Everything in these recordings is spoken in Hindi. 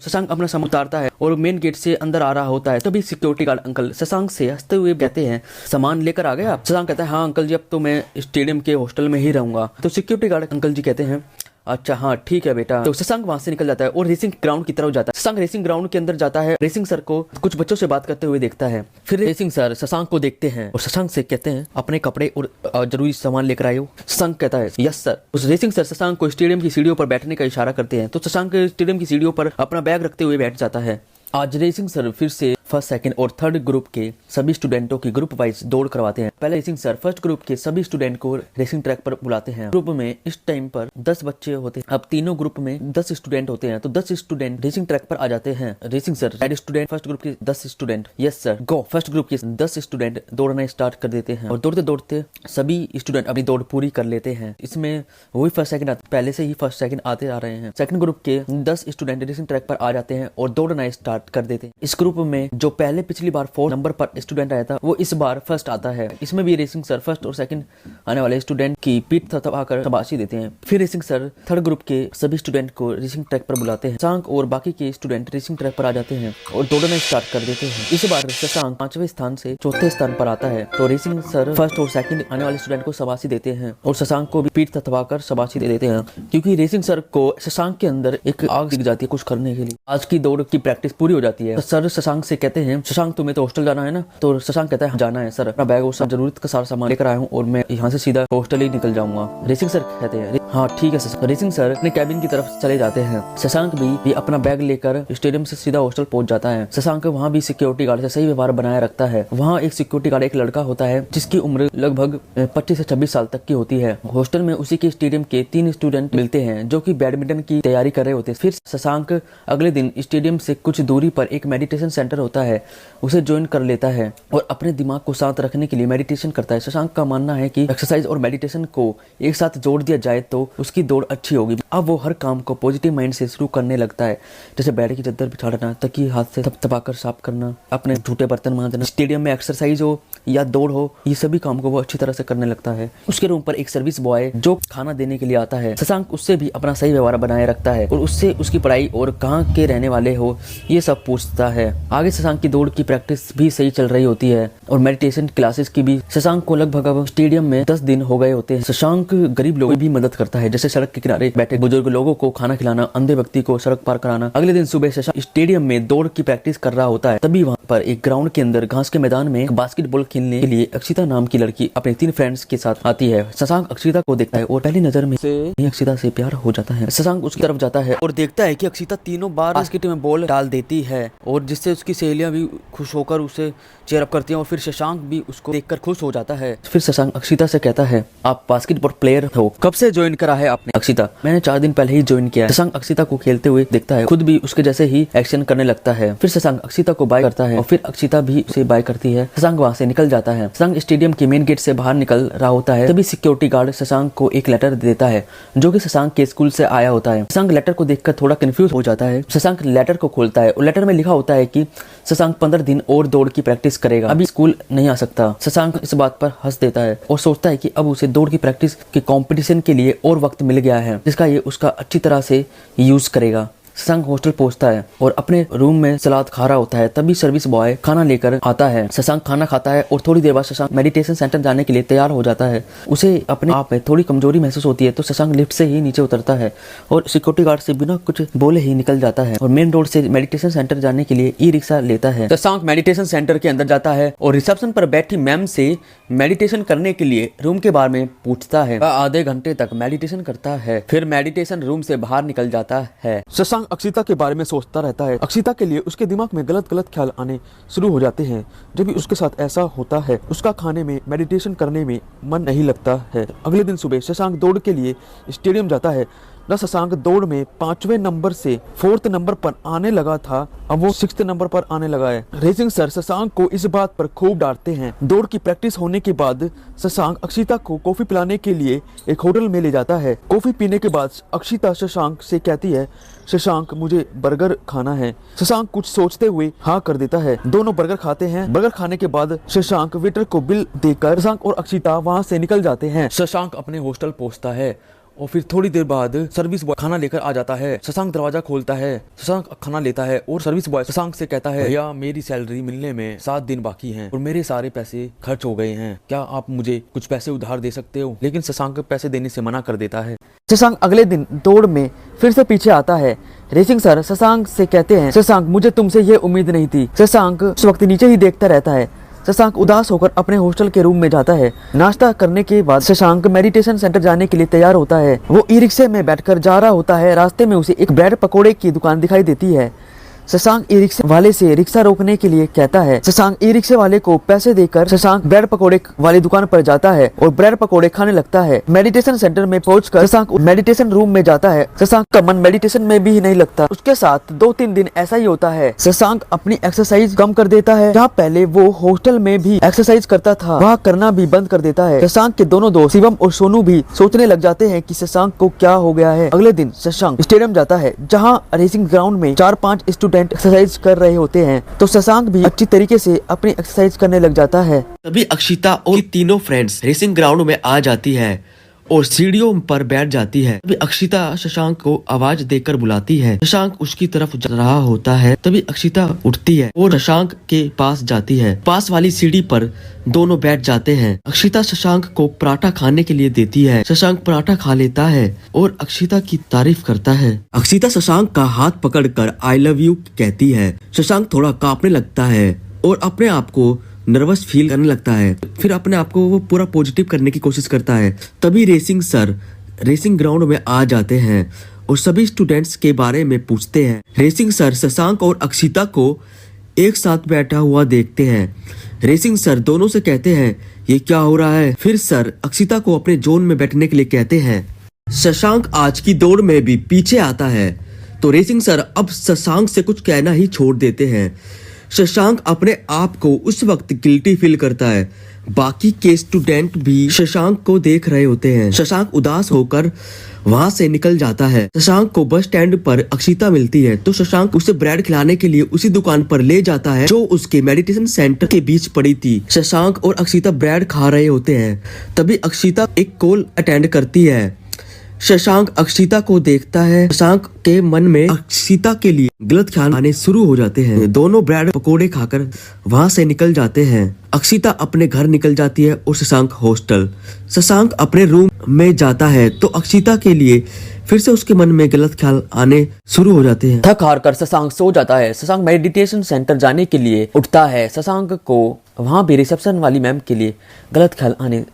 शशांक अपना सामान उतारता है और मेन गेट से अंदर आ रहा होता है। तभी सिक्योरिटी गार्ड अंकल शशांक से हंसते हुए कहते हैं, सामान लेकर आ गए आप? शशांक कहता है, हाँ अंकल जी, अब तो मैं स्टेडियम के हॉस्टल में ही रहूंगा। तो सिक्योरिटी गार्ड अंकल जी कहते हैं, अच्छा हाँ ठीक है बेटा। तो शशांक वहां से निकल जाता है और रेसिंग ग्राउंड की तरफ जाता है। शशांक रेसिंग ग्राउंड के अंदर जाता है, रेसिंग सर को कुछ बच्चों से बात करते हुए देखता है। फिर रेसिंग सर शशांक को देखते हैं और शशांक से कहते हैं, अपने कपड़े और जरूरी सामान लेकर आए हो? शशांक कहता है, यस सर। उस रेसिंग सर शशांक को स्टेडियम की सीढ़ियों पर बैठने का इशारा करते हैं। तो शशांक स्टेडियम की सीढ़ियों पर अपना बैग रखते हुए बैठ जाता है। आज रेसिंग सर फिर से फर्स्ट, सेकंड और थर्ड ग्रुप के सभी स्टूडेंटों की ग्रुप वाइज दौड़ करवाते हैं। पहले रेसिंग सर फर्स्ट ग्रुप के सभी स्टूडेंट को रेसिंग ट्रैक पर बुलाते हैं। ग्रुप में इस टाइम पर 10 बच्चे होते हैं। अब तीनों ग्रुप में 10 स्टूडेंट होते हैं, तो 10 स्टूडेंट रेसिंग ट्रैक पर आ जाते हैं। Racing sir red student first group के 10 स्टूडेंट, यस सर गो। फर्स्ट ग्रुप के 10 स्टूडेंट दौड़ना स्टार्ट कर देते हैं और दौड़ते दौड़ते सभी स्टूडेंट अपनी दौड़ पूरी कर लेते हैं। इसमें वही फर्स्ट सेकंड पहले से ही फर्स्ट सेकंड आते आ रहे हैं। सेकंड ग्रुप के 10 स्टूडेंट रेसिंग ट्रैक पर आ जाते हैं और दौड़ना स्टार्ट कर देते हैं। इस ग्रुप में जो पहले पिछली बार 4 नंबर पर स्टूडेंट आया था, वो इस बार फर्स्ट आता है। इसमें भी रेसिंग सर फर्स्ट और सेकंड आने वाले स्टूडेंट की पीठ थपथपाकर शाबाशी देते हैं। फिर रेसिंग सर थर्ड ग्रुप के सभी स्टूडेंट को रेसिंग ट्रैक पर बुलाते हैं। शशांक और बाकी के स्टूडेंट रेसिंग ट्रैक पर आ जाते हैं और दौड़ना स्टार्ट कर देते हैं। इस बार शशांक 5वें स्थान से 4थे स्थान पर आता है। तो रेसिंग सर फर्स्ट और सेकंड आने वाले स्टूडेंट को शाबाशी देते हैं और शशांक को भी पीठ थपथपाकर शाबाशी दे देते हैं, क्योंकि रेसिंग सर को शशांक के अंदर एक आग दिख जाती है कुछ करने के लिए। आज की दौड़ की प्रैक्टिस पूरी हो जाती है। सर शशांक से कहते हैं, शशांक तुम्हें तो हॉस्टल जाना है ना? तो शशांक कहता है, जाना है सर, अपना बैग और सब जरूरत का सारा सामान लेकर आया हूँ और मैं यहाँ से सीधा हॉस्टल ही निकल जाऊंगा। रेसिंग सर कहते हैं, हाँ ठीक है सर। रेसिंग सर अपने कैबिन की तरफ चले जाते हैं। शशांक भी अपना बैग लेकर स्टेडियम से सीधा हॉस्टल पहुंच जाता है। शशांक वहाँ भी सिक्योरिटी गार्ड से सही व्यवहार बनाए रखता है। वहाँ एक सिक्योरिटी गार्ड एक लड़का होता है जिसकी उम्र लगभग 25 से 26 साल तक की होती है। हॉस्टल में उसी के स्टेडियम के 3 स्टूडेंट मिलते हैं जो कि बैडमिंटन की तैयारी कर रहे होते हैं। फिर शशांक अगले दिन स्टेडियम से कुछ दूरी पर एक मेडिटेशन सेंटर होता है, उसे ज्वाइन कर लेता है और अपने दिमाग को शांत रखने के लिए मेडिटेशन करता है। शशांक का मानना है कि एक्सरसाइज और मेडिटेशन को एक साथ जोड़ दिया जाए तो उसकी दौड़ अच्छी होगी। अब वो हर काम को पॉजिटिव माइंड से शुरू करने लगता है, जैसे बेड की चादर बिछाना, तकिए हाथ से थपथपाकर साफ करना, अपने झूठे बर्तन मांजना, स्टेडियम में एक्सरसाइज हो या दौड़ हो, ये सभी काम को वो अच्छी तरह से करने लगता है। उसके रूम पर एक सर्विस बॉय जो खाना देने के लिए आता है। शशांक उससे भी अपना सही व्यवहार बनाए रखता है और उससे उसकी पढ़ाई और कहाँ के रहने वाले हो ये सब पूछता है। आगे शशांक की दौड़ की प्रैक्टिस भी सही चल रही होती है और मेडिटेशन क्लासेस की भी। शशांक को लगभग अब स्टेडियम में 10 दिन हो गए होते हैं। शशांक गरीब लोगों की भी मदद करता है, जैसे सड़क के किनारे बैठे बुजुर्ग लोगों को खाना खिलाना, अंधे व्यक्ति को सड़क पार कराना। अगले दिन सुबह शशांक स्टेडियम में दौड़ की प्रैक्टिस कर रहा होता है। तभी वहाँ पर एक ग्राउंड के अंदर घास के मैदान में बास्केटबॉल खेलने के लिए अक्षिता नाम की लड़की अपने 3 फ्रेंड्स के साथ आती है। शशांक अक्षिता को देखता है और पहली नजर में अक्षिता से प्यार हो जाता है। शशांक उसकी तरफ जाता है और देखता है कि अक्षिता तीनों बार बास्केट में बॉल डाल देती है और जिससे उसकी सहेलियां भी खुश होकर उसे चेयर अप करती हैं और फिर शशांक भी उसको देखकर खुश हो जाता है। फिर शशांक अक्षिता से कहता है, आप बास्केटबॉल प्लेयर हो, कब से ज्वाइन करा है आपने? अक्षिता, मैंने 4 दिन पहले ही ज्वाइन किया है। शशांक अक्षिता को खेलते हुए देखता है, खुद भी उसके जैसे ही एक्शन करने लगता है। फिर शशांक अक्षिता को बाय करता है और फिर अक्षिता भी उसे बाय करती है। शशांक वहाँ से निकल जाता है। शशांक स्टेडियम के मेन गेट से बाहर निकल रहा होता है, तभी सिक्योरिटी गार्ड शशांक को एक लेटर देता है जो कि शशांक के स्कूल से आया होता है। शशांक लेटर को देखकर थोड़ा कंफ्यूज हो जाता है। शशांक लेटर को खोलता है और लेटर में लिखा होता है कि शशांक 15 दिन और दौड़ की प्रैक्टिस करेगा, अभी स्कूल नहीं आ सकता। शशांक इस बात पर हंस देता है और सोचता है कि अब उसे दौड़ की प्रैक्टिस के कंपटीशन के लिए और वक्त मिल गया है, जिसका ये उसका अच्छी तरह से यूज करेगा। शशांक हॉस्टल पहुंचता है और अपने रूम में सलाद खा रहा होता है। तभी सर्विस बॉय खाना लेकर आता है। शशांक खाना खाता है और थोड़ी देर बाद शशांक मेडिटेशन सेंटर जाने के लिए तैयार हो जाता है। उसे अपने आप में थोड़ी कमजोरी महसूस होती है, तो शशांक लिफ्ट से ही नीचे उतरता है और सिक्योरिटी गार्ड से बिना कुछ बोले ही निकल जाता है और मेन रोड से मेडिटेशन सेंटर जाने के लिए ई रिक्शा लेता है। शशांक मेडिटेशन सेंटर के अंदर जाता है और रिसेप्शन पर बैठी मैम से मेडिटेशन करने के लिए रूम के बारे में पूछता है। आधे घंटे तक मेडिटेशन करता है, फिर मेडिटेशन रूम से बाहर निकल जाता है। शशांक अक्षिता के बारे में सोचता रहता है। अक्षिता के लिए उसके दिमाग में गलत गलत ख्याल आने शुरू हो जाते हैं। जब भी उसके साथ ऐसा होता है, उसका खाने में मेडिटेशन करने में मन नहीं लगता है। अगले दिन सुबह शशांक दौड़ के लिए स्टेडियम जाता है। न शशांक दौड़ में 5वें नंबर से 4th नंबर पर आने लगा था, अब वो 6th नंबर पर आने लगा है। रेसिंग सर शशांक को इस बात पर खूब डांटते हैं। दौड़ की प्रैक्टिस होने के बाद शशांक अक्षिता को कॉफी पिलाने के लिए एक होटल में ले जाता है। कॉफी पीने के बाद अक्षिता शशांक से कहती है, शशांक मुझे बर्गर खाना है। शशांक कुछ सोचते हुए हाँ कर देता है। दोनों बर्गर खाते हैं। बर्गर खाने के बाद शशांक वेटर को बिल देकर शशांक और अक्षिता वहाँ से निकल जाते हैं। शशांक अपने हॉस्टल पहुँचता है और फिर थोड़ी देर बाद सर्विस बॉय खाना लेकर आ जाता है। शशांक दरवाजा खोलता है, शशांक खाना लेता है और सर्विस बॉय शशांक से कहता है, भैया मेरी सैलरी मिलने में 7 दिन बाकी हैं और मेरे सारे पैसे खर्च हो गए हैं, क्या आप मुझे कुछ पैसे उधार दे सकते हो? लेकिन शशांक पैसे देने से मना कर देता है। शशांक अगले दिन दौड़ में फिर से पीछे आता है। रेसिंग सर शशांक से कहते हैं, शशांक मुझे तुमसे ये उम्मीद नहीं थी। शशांक उस वक्त नीचे ही देखता रहता है। शशांक उदास होकर अपने हॉस्टल के रूम में जाता है। नाश्ता करने के बाद शशांक मेडिटेशन सेंटर जाने के लिए तैयार होता है। वो ई रिक्शे में बैठकर जा रहा होता है। रास्ते में उसे एक ब्रेड पकोड़े की दुकान दिखाई देती है। शशांक ई रिक्शा वाले से रिक्शा रोकने के लिए कहता है। शशांक ई रिक्शा वाले को पैसे देकर शशांक ब्रेड पकोड़े वाली दुकान पर जाता है और ब्रेड पकोड़े खाने लगता है। मेडिटेशन सेंटर में पहुंचकर शशांक मेडिटेशन रूम में जाता है। शशांक का मन मेडिटेशन में भी नहीं लगता। उसके साथ 2-3 दिन ऐसा ही होता है। शशांक अपनी एक्सरसाइज कम कर देता है। जहाँ पहले वो हॉस्टल में भी एक्सरसाइज करता था, वहाँ करना भी बंद कर देता है। शशांक के दोनों दोस्त शिवम और सोनू भी सोचने लग जाते हैं कि शशांक को क्या हो गया है। अगले दिन शशांक स्टेडियम जाता है, जहाँ रेसिंग ग्राउंड में 4-5 स्टूडेंट एक्सरसाइज कर रहे होते हैं। तो शशांक भी अच्छी तरीके से अपनी एक्सरसाइज करने लग जाता है। तभी अक्षिता और तीनों फ्रेंड्स रेसिंग ग्राउंड में आ जाती है और सीढ़ियों पर बैठ जाती है। तभी अक्षिता शशांक को आवाज देकर बुलाती है। शशांक उसकी तरफ जा रहा होता है। तभी अक्षिता उठती है और शशांक के पास जाती है। पास वाली सीढ़ी पर दोनों बैठ जाते हैं। अक्षिता शशांक को पराठा खाने के लिए देती है। शशांक पराठा खा लेता है और अक्षिता की तारीफ करता है। अक्षिता शशांक का हाथ पकड़कर आई लव यू कहती है। शशांक थोड़ा कांपने लगता है और अपने आप को नर्वस फील करने लगता है। फिर अपने आप को वो पूरा पॉजिटिव करने की कोशिश करता है। तभी रेसिंग सर रेसिंग ग्राउंड में आ जाते हैं और सभी स्टूडेंट्स के बारे में पूछते हैं। रेसिंग सर शशांक और अक्षिता को एक साथ बैठा हुआ देखते हैं। रेसिंग सर दोनों से कहते हैं, ये क्या हो रहा है? फिर सर अक्षिता को अपने जोन में बैठने के लिए कहते हैं। शशांक आज की दौड़ में भी पीछे आता है तो रेसिंग सर अब शशांक से कुछ कहना ही छोड़ देते हैं। शशांक अपने आप को उस वक्त गिल्टी फील करता है। बाकी के स्टूडेंट भी शशांक को देख रहे होते हैं। शशांक उदास होकर वहां से निकल जाता है। शशांक को बस स्टैंड पर अक्षिता मिलती है तो शशांक उसे ब्रेड खिलाने के लिए उसी दुकान पर ले जाता है जो उसके मेडिटेशन सेंटर के बीच पड़ी थी। शशांक और अक्षिता ब्रेड खा रहे होते हैं। तभी अक्षिता एक कॉल अटेंड करती है। शशांक अक्षिता को देखता है। शशांक के मन में अक्षिता के लिए गलत ख्याल आने शुरू हो जाते हैं। दोनों ब्रेड पकोड़े खाकर वहां से निकल जाते हैं। अक्षिता अपने घर निकल जाती है और शशांक हॉस्टल। शशांक अपने रूम में जाता है तो अक्षिता के लिए फिर से उसके मन में गलत ख्याल आने शुरू हो जाते हैं। थक हार कर शशांक सो जाता है। शशांक मेडिटेशन सेंटर जाने के लिए उठता है। शशांक को वहाँ भी रिसेप्शन वाली मैम के लिए गलत ख्याल आने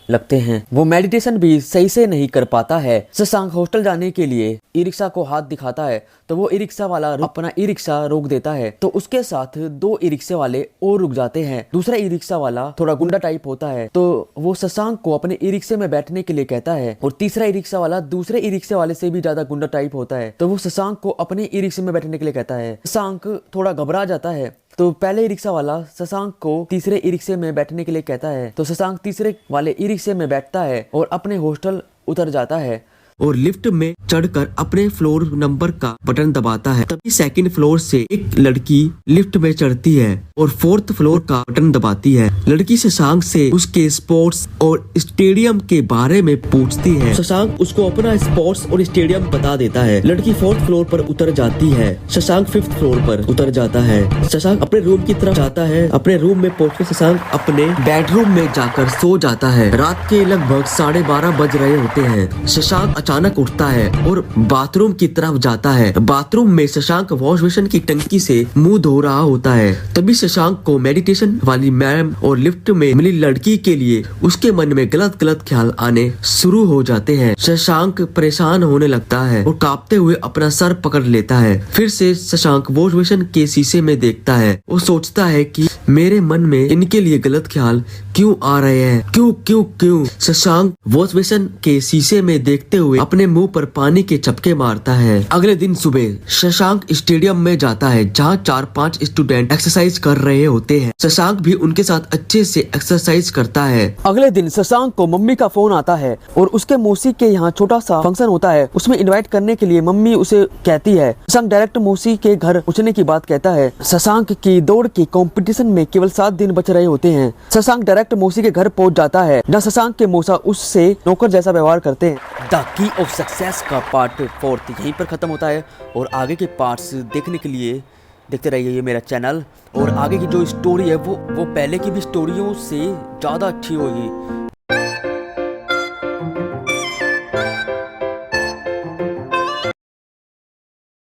लगते हैं। वो मेडिटेशन भी सही से नहीं कर पाता है। शशांक हॉस्टल जाने के लिए ई रिक्शा को हाथ दिखाता है तो वो ई रिक्शा वाला अपना ई रिक्शा रोक देता है। तो उसके साथ 2 ई रिक्शे वाले और रुक जाते हैं। दूसरा ई रिक्शा वाला थोड़ा गुंडा टाइप होता है तो वो शशांक को अपने ई रिक्शे में बैठने के लिए कहता है और तीसरा ई रिक्शा वाला दूसरे ई रिक्शे वाले से भी ज्यादा गुंडा टाइप होता है तो वो शशांक को अपने ई रिक्शे में बैठने के लिए कहता है। शशांक थोड़ा घबरा जाता है तो पहले ई रिक्शा वाला शशांक को तीसरे ई रिक्शे में बैठने के लिए कहता है तो शशांक तीसरे वाले ई रिक्शे में बैठता है और अपने हॉस्टल उतर जाता है और लिफ्ट में चढ़कर अपने फ्लोर नंबर का बटन दबाता है। तभी सेकंड फ्लोर से एक लड़की लिफ्ट में चढ़ती है और 4th फ्लोर का बटन दबाती है। लड़की शशांक से उसके स्पोर्ट्स और स्टेडियम के बारे में पूछती है। शशांक उसको अपना स्पोर्ट्स और स्टेडियम बता देता है। लड़की 4th फ्लोर पर उतर जाती है। शशांक 5th फ्लोर पर उतर जाता है। शशांक अपने रूम की तरफ जाता है। अपने रूम में पहुंचकर शशांक अपने बेडरूम में जाकर सो जाता है। रात के लगभग 12:30 बज रहे होते हैं। शशांक अचानक उठता है और बाथरूम की तरफ जाता है। बाथरूम में शशांक वॉश बेसिन की टंकी से मुंह धो रहा होता है। तभी शशांक को मेडिटेशन वाली मैम और लिफ्ट में मिली लड़की के लिए उसके मन में गलत ख्याल आने शुरू हो जाते हैं। शशांक परेशान होने लगता है और कांपते हुए अपना सर पकड़ लेता है। फिर से शशांक वॉश बेसिन के शीशे में देखता है। वो सोचता है कि मेरे मन में इनके लिए गलत ख्याल क्यों आ रहे हैं, क्यों। शशांक वॉश बेसिन के शीशे में देखते हुए अपने मुंह पर पानी के चपके मारता है। अगले दिन सुबह शशांक स्टेडियम में जाता है जहाँ 4-5 स्टूडेंट एक्सरसाइज कर रहे होते हैं। शशांक भी उनके साथ अच्छे से एक्सरसाइज करता है। अगले दिन शशांक को मम्मी का फोन आता है और उसके मौसी के यहाँ छोटा सा फंक्शन होता है। उसमें इनवाइट करने के लिए मम्मी उसे कहती है। शशांक डायरेक्ट मौसी के घर पूछने की बात कहता है। शशांक की दौड़ के कंपटीशन में केवल 7 दिन बच रहे होते हैं। शशांक डायरेक्ट मौसी के घर पहुँच जाता है जहाँ शशांक के मौसा उससे नौकर जैसा व्यवहार करते हैं। की ऑफ सक्सेस का पार्ट 4 यहीं पर ख़त्म होता है और आगे के पार्ट्स देखने के लिए देखते रहिए ये मेरा चैनल। और आगे की जो स्टोरी है वो पहले की भी स्टोरियों से ज़्यादा अच्छी होगी।